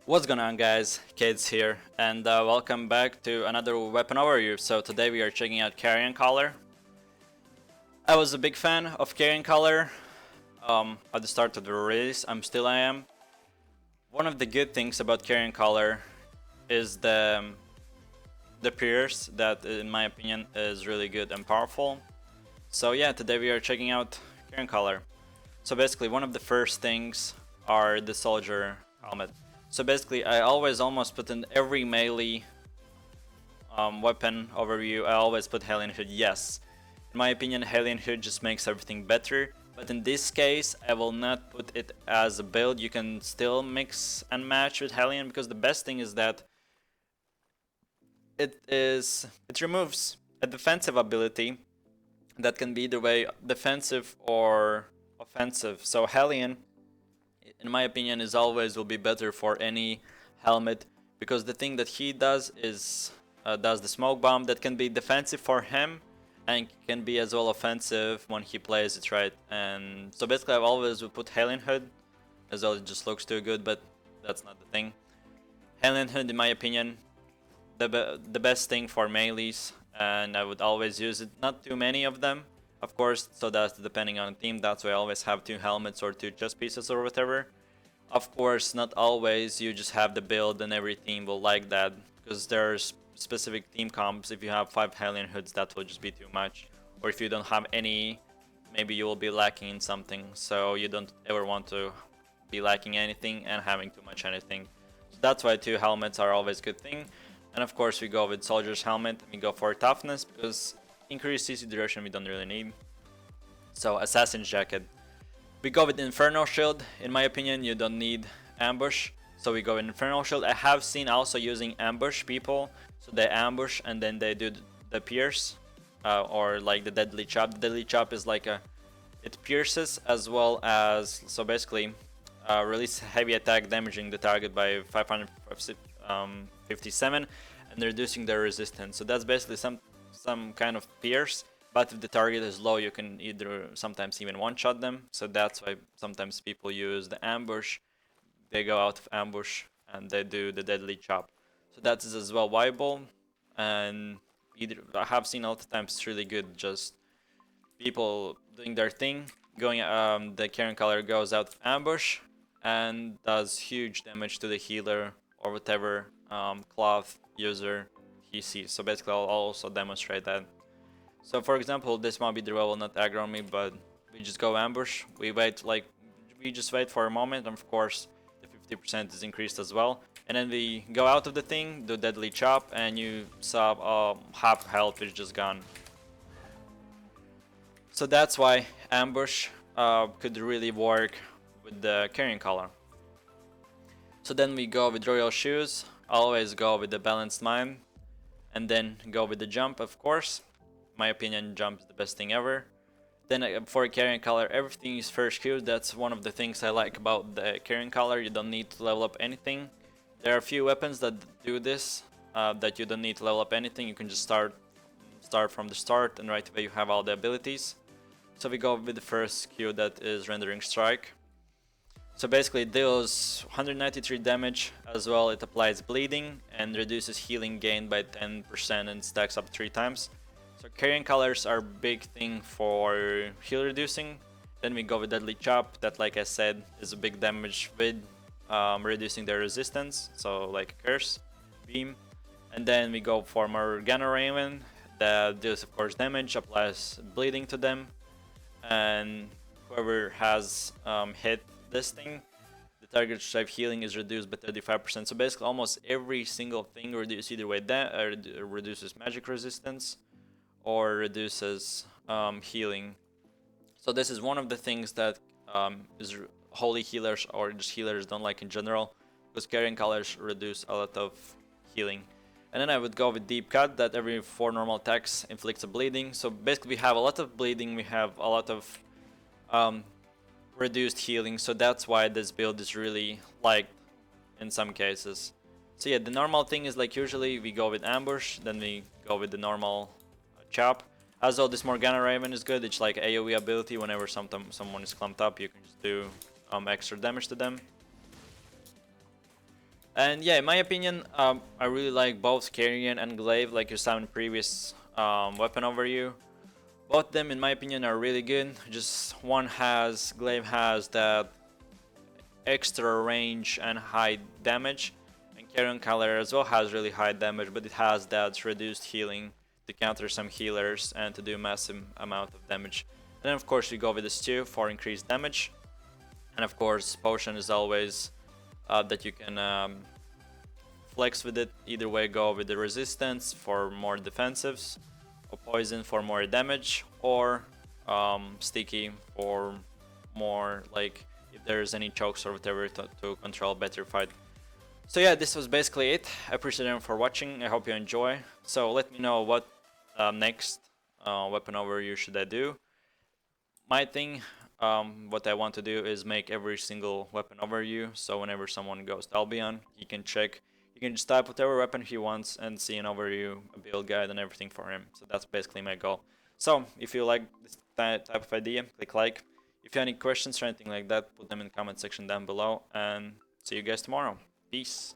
What's going on, guys? Kids here, and welcome back to another weapon overview. So today we are checking out CARRION CALLER. I was a big fan of CARRION CALLER at the start of the release. I am. One of the good things about CARRION CALLER is the pierce that, in my opinion, is really good and powerful. So yeah, today we are checking out CARRION CALLER. So basically, one of the first things are the soldier helmet. So basically, I always almost put in every melee weapon overview, I always put Alien Hood, yes. In my opinion, Alien Hood just makes everything better. But in this case, I will not put it as a build. You can still mix and match with Hellion, because the best thing is that it removes a defensive ability that can be either way defensive or offensive. So Hellion, in my opinion, is always will be better for any helmet, because the thing that he does is does the smoke bomb that can be defensive for him and can be as well offensive when he plays it right. And so basically I always would put Alien Hood, as well. It just looks too good, but that's not the thing. Alien Hood, in my opinion, the best thing for melees, and I would always use it. Not too many of them, of course, so that's depending on the team. That's why I always have 2 helmets or 2 chest pieces or whatever. Of course, not always you just have the build and every team will like that, because there's specific team comps. If you have 5 Alien Hoods, that will just be too much. Or if you don't have any, maybe you will be lacking in something, so you don't ever want to be lacking anything and having too much anything. So that's why 2 helmets are always a good thing. And of course we go with soldier's helmet, we go for toughness, because increased CC duration we don't really need. So assassin's jacket. We go with Inferno Shield. In my opinion, you don't need ambush, so we go with Inferno Shield. I have seen also using ambush people, so they ambush and then they do the pierce, or like the deadly chop. The deadly chop is like it pierces as well as, so basically release heavy attack, damaging the target by 557 and reducing their resistance. So that's basically some kind of pierce. But if the target is low, you can either sometimes even one-shot them. So that's why sometimes people use the ambush. They go out of ambush and they do the deadly chop. So that is as well viable. And I have seen a lot of times it's really good. Just people doing their thing, going. The CARRION CALLER goes out of ambush and does huge damage to the healer or whatever cloth user he sees. So basically, I'll also demonstrate that. So for example, this mob either will not aggro me, but we just go ambush. We just wait for a moment, and of course the 50% is increased as well. And then we go out of the thing, do deadly chop, and you sub half health is just gone. So that's why ambush could really work with the CARRION CALLER. So then we go with royal shoes. Always go with the balanced mind, and then go with the jump, of course. My opinion, jump is the best thing ever. Then for CARRION CALLER, everything is first Q. That's one of the things I like about the CARRION CALLER. You don't need to level up anything. There are a few weapons that do this, that you don't need to level up anything. You can just start from the start, and right away you have all the abilities. So we go with the first Q, that is rendering strike. So basically it deals 193 damage, as well it applies bleeding and reduces healing gain by 10% and stacks up 3 times. So CARRION CALLERs are big thing for heal reducing. Then we go with deadly chop, that, like I said, is a big damage with reducing their resistance, so like a curse beam. And then we go for Morgana Raven, that deals of course damage, applies bleeding to them, and whoever has hit this thing, the target strive healing is reduced by 35%. So basically almost every single thing reduces either way reduces magic resistance or reduces healing. So this is one of the things that is holy healers or just healers don't like in general, because CARRION CALLERs reduce a lot of healing. And then I would go with deep cut, that every 4 normal attacks inflicts a bleeding. So basically we have a lot of bleeding, we have a lot of reduced healing, so that's why this build is really liked in some cases. So yeah, the normal thing is like usually we go with ambush, then we go with the normal chop. As well, this Morgana Raven is good. It's like AoE ability. Whenever someone is clumped up, you can just do extra damage to them. And yeah, in my opinion, I really like both Carrion and Glaive, like you saw in previous weapon overview. Both them, in my opinion, are really good. Just Glaive has that extra range and high damage, and Carrion Caller as well has really high damage, but it has that reduced healing to counter some healers and to do massive amount of damage. And then of course you go with the Stew for increased damage, and of course Potion is always that you can flex with it. Either way, go with the resistance for more defensives, or poison for more damage, or sticky for more, like if there's any chokes or whatever, to control better fight. So yeah, this was basically it. I appreciate everyone for watching. I hope you enjoy. So let me know what next weapon overview should I do. My thing, what I want to do is make every single weapon overview, so whenever someone goes to Albion, he can check, you can just type whatever weapon he wants and see an overview, a build guide, and everything for him. So that's basically my goal. So if you like this type of idea, click like. If you have any questions or anything like that, put them in the comment section down below, and see you guys tomorrow. Peace.